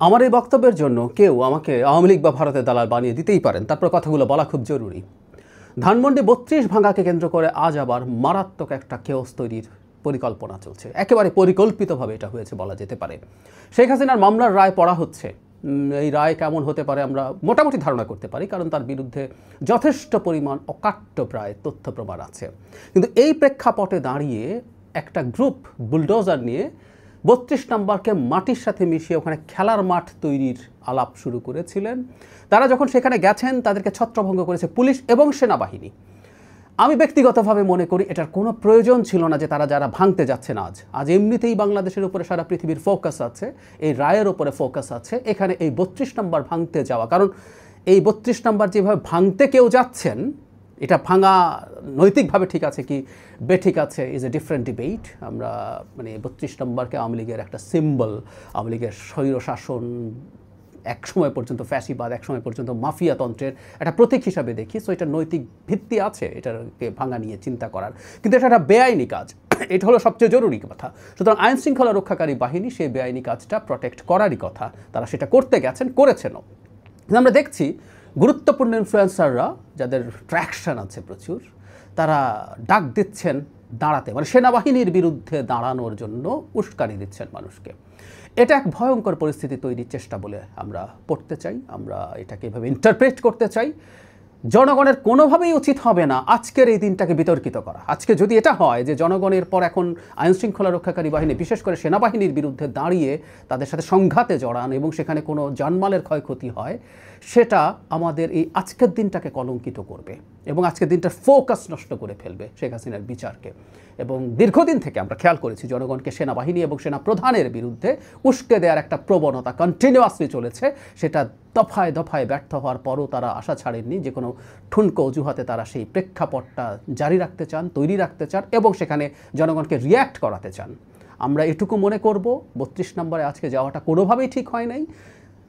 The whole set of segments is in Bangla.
আমার এই বক্তব্যের জন্য কেউ আমাকে আওয়ামী লীগ বা ভারতের দালাল বানিয়ে দিতেই পারেন, তারপর কথাগুলো বলা খুব জরুরি। ধানমন্ডি ৩২ ভাঙাকে কেন্দ্র করে আজ আবার মারাত্মক একটা কেওস তৈরির পরিকল্পনা চলছে। একেবারে পরিকল্পিতভাবে এটা হয়েছে বলা যেতে পারে। শেখ হাসিনার মামলার রায় পড়া হচ্ছে। এই রায় কেমন হতে পারে আমরা মোটামুটি ধারণা করতে পারি, কারণ তার বিরুদ্ধে যথেষ্ট পরিমাণ অকাট্য প্রায় তথ্য প্রমাণ আছে। কিন্তু এই প্রেক্ষাপটে দাঁড়িয়ে একটা গ্রুপ বুলডোজার নিয়ে ৩২ নম্বরকে মাটির সাথে মিশিয়ে ওখানে খেলার মাঠ তৈরির আলাপ শুরু করেছিলেন। তারা যখন সেখানে গেছেন তাদেরকে ছত্রভঙ্গ করেছে পুলিশ এবং সেনাবাহিনী। আমি ব্যক্তিগতভাবে মনে করি এটার কোনো প্রয়োজন ছিল না যে তারা যারা ভাঙতে যাচ্ছেন আজ এমনিতেই বাংলাদেশের উপরে সারা পৃথিবীর ফোকাস আছে, এই রায়ের উপরে ফোকাস আছে। এখানে এই ৩২ নম্বর ভাঙতে যাওয়া, কারণ এই ৩২ নম্বর যেভাবে ভাঙতে কেউ যাচ্ছেন, এটা ভাঙা নৈতিকভাবে ঠিক আছে কি বেঠিক আছে ইজ এ ডিফারেন্ট ডিবেট। আমরা ৩২ নম্বরকে আওয়ামী লীগের একটা সিম্বল, আওয়ামী লীগের স্বৈরশাসন, এক সময় পর্যন্ত ফ্যাসিবাদ, এক সময় পর্যন্ত মাফিয়াতন্ত্রের একটা প্রতীক হিসাবে দেখি। সো এটা নৈতিক ভিত্তি আছে এটাকে ভাঙা নিয়ে চিন্তা করার, কিন্তু এটা একটা বেআইনি কাজ। এটা হলো সবচেয়ে জরুরি কথা। সুতরাং আইন শৃঙ্খলা রক্ষাকারী বাহিনী সেই বেআইনি কাজটা প্রোটেক্ট করারই কথা, তারা সেটা করতে গেছেন, করেছেনও। কিন্তু আমরা দেখছি গুরুত্বপূর্ণ ইনফ্লুয়েন্সাররা যাদের ট্র্যাকশন আছে প্রচুর, তারা ডাক দিচ্ছেন দাঁড়াতে, সেনাবাহিনীর বিরুদ্ধে দাঁড়ানোর জন্য উস্কানি দিচ্ছেন মানুষকে। এটা এক ভয়ঙ্কর পরিস্থিতি তৈরির চেষ্টা বলে আমরা পড়তে চাই, আমরা এটাকে এভাবে ইন্টারপ্রেট করতে চাই। জনগণের কোনোভাবেই উচিত হবে না আজকের এই দিনটাকে বিতর্কিত করা। আজকে যদি এটা হয় যে জনগণের পর এখন আইনশৃঙ্খলা রক্ষাকারী বাহিনী, বিশেষ করে সেনাবাহিনীর বিরুদ্ধে দাঁড়িয়ে তাদের সাথে সংঘাতে জড়ান এবং সেখানে কোনো জানমালের ক্ষয়ক্ষতি হয়, সেটা আমাদের এই আজকের দিনটাকে কলঙ্কিত করবে এবং আজকের দিনটার ফোকাস নষ্ট করে ফেলবে শেখ হাসিনার বিচারকে। এবং দীর্ঘদিন থেকে আমরা খেয়াল করেছি জনগণকে সেনাবাহিনী এবং সেনা প্রধানের বিরুদ্ধে উস্কে দেওয়ার একটা প্রবণতা কন্টিনিউয়াসলি চলেছে। সেটা দফায় দফায় ব্যর্থ হওয়ার পরও তারা আশা ছাড়েননি, যে কোনো ঠুনকো অজুহাতে তারা সেই প্রেক্ষাপটটা জারি রাখতে চান, তৈরি রাখতে চান এবং সেখানে জনগণকে রিয়্যাক্ট করাতে চান। আমরা এটুকু মনে করব ৩২ নম্বরে আজকে যাওয়াটা কোনোভাবেই ঠিক হয় নাই।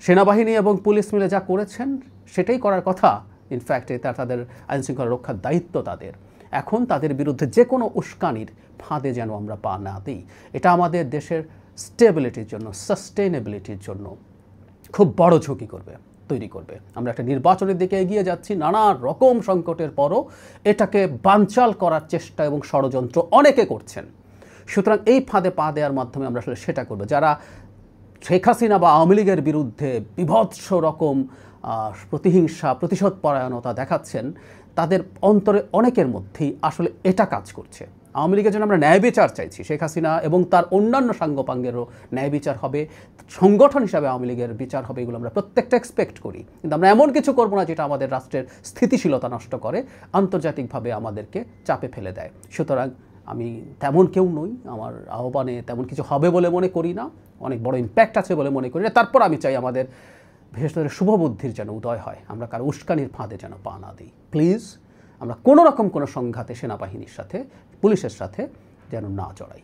সেনাবাহিনী এবং পুলিশ মিলে যা করেছেন সেটাই করার কথা। ইনফ্যাক্ট এটা তাদের আইনশৃঙ্খলা রক্ষার দায়িত্ব তাদের। এখন তাদের বিরুদ্ধে যে কোনো উস্কানির ফাঁদে যেন আমরা পা না দিই। এটা আমাদের দেশের স্টেবিলিটির জন্য, সাস্টেনেবিলিটির জন্য খুব বড় ঝুঁকি তৈরি করবে। আমরা একটা নির্বাচনের দিকে এগিয়ে যাচ্ছি, নানা রকম সংকটের পরও এটাকে বানচাল করার চেষ্টা এবং ষড়যন্ত্র অনেকে করছেন। সুতরাং এই ফাঁদে পা দেওয়ার মাধ্যমে আমরা আসলে সেটা করব। যারা শেখ হাসিনা বা আওয়ামী লীগের বিরুদ্ধে বিভৎস রকম প্রতিহিংসা, প্রতিশোধ পরায়ণতা দেখাচ্ছেন, তাদের অন্তরে অনেকের মধ্যেই আসলে এটা কাজ করছে। আওয়ামী লীগের জন্য আমরা ন্যায় বিচার চাইছি, শেখ হাসিনা এবং তার অন্যান্য সাঙ্গপাঙ্গেরও ন্যায় বিচার হবে, সংগঠন হিসাবে আওয়ামী লীগের বিচার হবে, এগুলো আমরা প্রত্যেকটা এক্সপেক্ট করি। কিন্তু আমরা এমন কিছু করব না যেটা আমাদের রাষ্ট্রের স্থিতিশীলতা নষ্ট করে, আন্তর্জাতিকভাবে আমাদেরকে চাপে ফেলে দেয়। সুতরাং আমি তেমন কেউ নই, আমার আহ্বানে তেমন কিছু হবে বলে মনে করি না, অনেক বড় ইম্প্যাক্ট আছে বলে মনে করি না। তারপর আমি চাই আমাদের বিশেষ করে শুভবুদ্ধির যেন উদয় হয়, আমরা কারো উস্কানির ফাঁদে যেন পা না দিই। প্লিজ আমরা কোনো রকম কোনো সংঘাতে সেনাবাহিনীর সাথে, পুলিশের সাথে যেন না জড়াই।